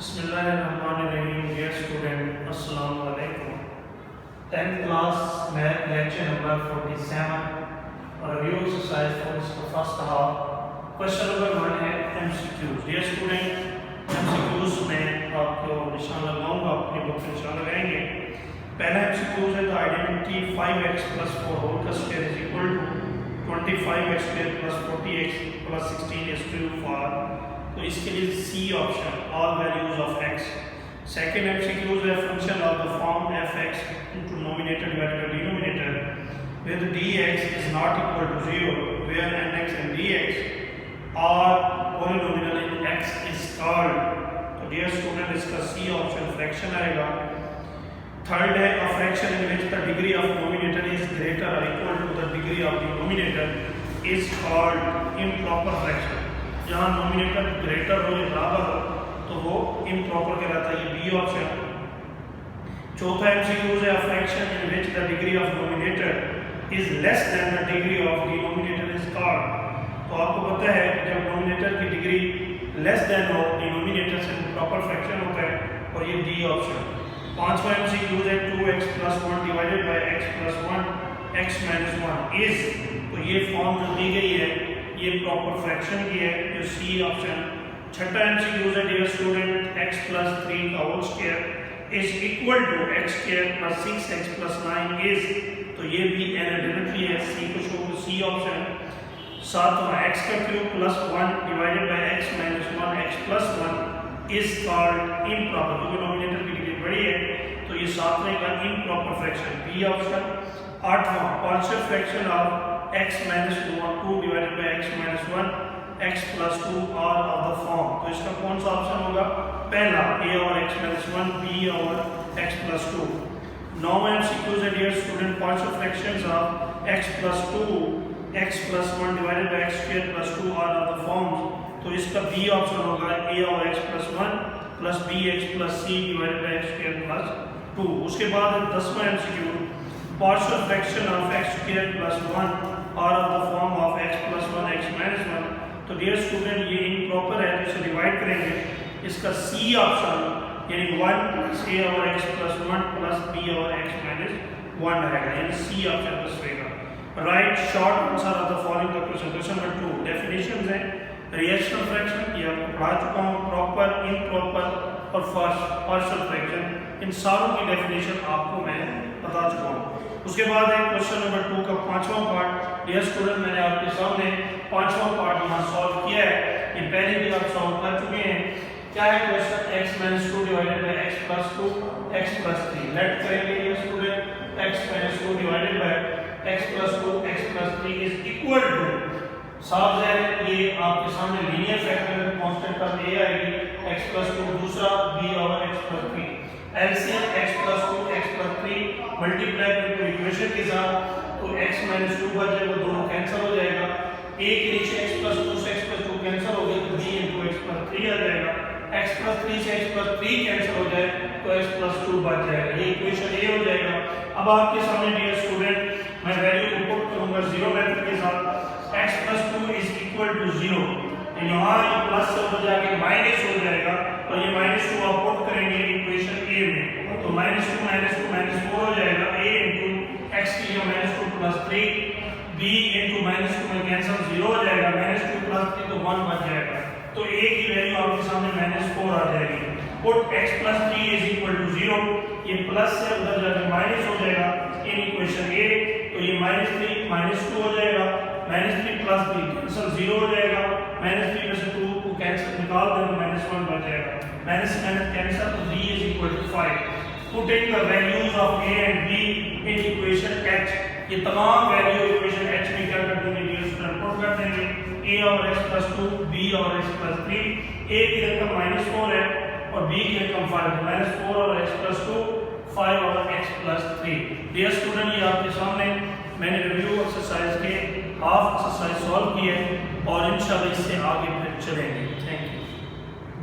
बिस्मिल्लाहिर्रहमानिर्रहीम। Dear student, अस्सलाम वालेकुम। 10th class math lecture number 47 और रिव्यू एक्सरसाइज फॉर इसका फर्स्ट हाफ। क्वेश्चन नंबर 1 है एमसीक्यूज। डियर स्टूडेंट, एमसीक्यूज में आपको निशान लगाऊंगा, अपनी बुक में निशान लगाएंगे। पहला एमसीक्यूज है द आइडेंटिटी 5x + 4 होल का square is equal to 25x² + 40x + 16 for, तो इसके लिए C option, all values of x। Second MCQs है function of the form fx into numerator divided by denominator where the dx is not equal to 0, where nx and dx are polynomial in x is called। तो dear student, इसका C option fraction आएगा। Third है a fraction in which the degree of numerator is greater or equal to the degree of the denominator is called improper fraction। जहाँ nominator greater हो या बराबर हो तो वो इम्प्रॉपर कहलाता है, ये बी ऑप्शन। चौथा एमसीक्यूज है fraction in which the degree of nominator is less than the degree of denominator is called. तो आपको पता है कि जब नोमिनेटर की डिग्री लेस देन हो डिनोमिनेटर से प्रॉपर फ्रैक्शन होता है, और ये डी ऑप्शन। पांचवा एमसीक्यूज है 2x + 1 divided by x + 1 x - 1 is, तो ये फॉर्म जो दी गई है ये प्रॉपर फ्रैक्शन की है, जो सी ऑप्शन। छठा एमसीक्यूज है डियर स्टूडेंट x + 3 का whole square is equal to x² + 6x + 9 is, तो ये भी एनालिटिकली है, सी को शो, सी ऑप्शन। सातवां x³ + 1 divided by x - 1 x + 1 is called improper, क्योंकि नोमिनेटर की डिग्री बड़ी है तो ये सातवें का इम्प्रॉपर फ्रैक्शन, बी ऑप्शन। आठवां partial fraction of x - 2 divided by x - 1 x + 2 are of the form, तो इसका कौन सा ऑप्शन होगा? पहला, a और x - 1, b और x + 2। नौवां एमसीक्यूज है dear student partial fractions of x + 2 x + 1 divided by x² + 2 are of the forms, तो इसका बी ऑप्शन होगा, a और x + 1 + bx + c divided by x² + 2। उसके बाद 10वां MCQ partial fraction of x² + 1 are of the form of x + 1 x - 1, तो dear student ये improper है, तो इसे डिवाइड करेंगे, इसका सी ऑप्शन यानी 1 + a और x + 1 + b और x - 1 रहेगा, यानी सी ऑप्शन बस रहेगा। Right short answer of the following the question. Question number 2 definitions है रिएक्शनल फ्रैक्शन, ये आपको पढ़ा चुका हूं, प्रॉपर, इम्प्रॉपर और पार्शियल फ्रैक्शन, इन सारों की डेफिनेशन आपको मैं बता चुका हूं। उसके बाद है क्वेश्चन नंबर 2 का पांचवा पार्ट। डियर स्टूडेंट, मैंने आपके सामने पांचवा पार्ट यहाँ सॉल्व किया है, ये पहले भी आप सॉल्व कर चुके हैं। क्या है question? x - 2 divided by x + 2 x + 3। Let करेंगे dear student x - 2 divided by x + 2 x + 3 is equal to, साफ है ये आपके सामने लीनियर फैक्टर कांस्टेंट का a आएगी, x + 2 दूसरा b और x + 3, LCM x + 2 x + 3 multiply करके इक्वेशन के साथ, तो x - 2 बच जाएगा, दोनों कैंसिल हो जाएगा, a के नीचे x + 2 से x + 2 कैंसिल हो गया, तो b * x + 3 आ जाएगा, x + 3 से x + 3 कैंसिल हो जाए तो x + 2 बच जाएगा, ये इक्वेशन a हो जाएगा। अब आपके सामने डियर स्टूडेंट मैं वैल्यू इनपुट करूंगा जीरो मेथड के साथ, x + 2 इज इक्वल टू 0, तो यहाँ ये प्लस से ऊपर जाके माइनस हो जाएगा, और ये -2 आप पुट करेंगे इक्वेशन a में, तो -2 - 2 -4 हो जाएगा, a * x की जगह -2 + 3, b * -2 में कैंसिल 0 हो जाएगा, -2 + 3 तो 1 बच जाएगा, तो a की वैल्यू आपके सामने -4 आ जाएगी। Put x + 3 is equal to 0, ये प्लस से उधर जाके माइनस हो जाएगा इन इक्वेशन a, तो ये -3 -2 हो जाएगा, -3 + 3 कैंसिल 0 हो जाएगा, -3 में से 2 को कैंसिल निकाल दें तो -1 बच जाएगा, -, कैंसिल, तो b is equal to 5। Putting the values of a and b in equation h, ये तमाम वैल्यू इक्वेशन h में क्या कर देंगे डियर स्टूडेंट, पुट कर देंगे, a और x + 2 b और x + 3, a की रकम -4 है और b की रकम 5 है, -4 और x + 2 5 और x + 3। डियर स्टूडेंट, ये आपके सामने मैंने रिव्यू एक्सरसाइज के हाफ एक्सरसाइज सॉल्व किए और इंशाल्लाह इससे आगे फिर चलेंगे। Thank you.